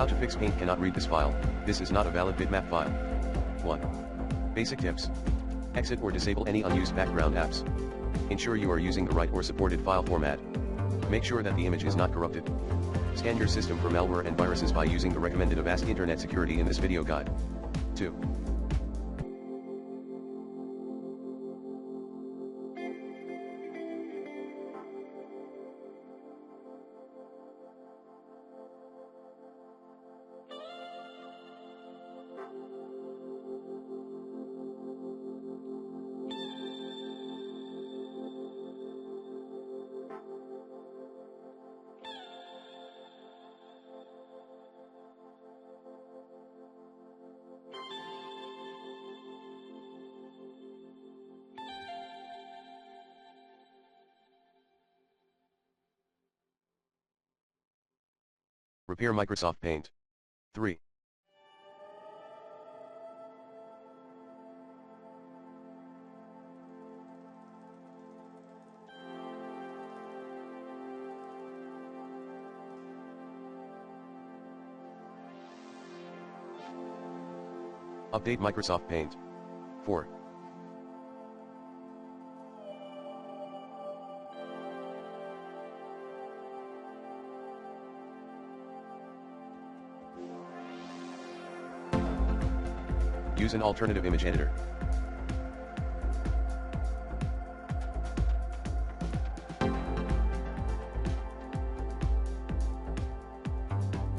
How to fix Paint cannot read this file. This is not a valid bitmap file. 1. Basic tips. Exit or disable any unused background apps. Ensure you are using the right or supported file format. Make sure that the image is not corrupted. Scan your system for malware and viruses by using the recommended Avast Internet Security in this video guide. 2. Repair Microsoft Paint. 3. Update Microsoft Paint. 4. Use an alternative image editor.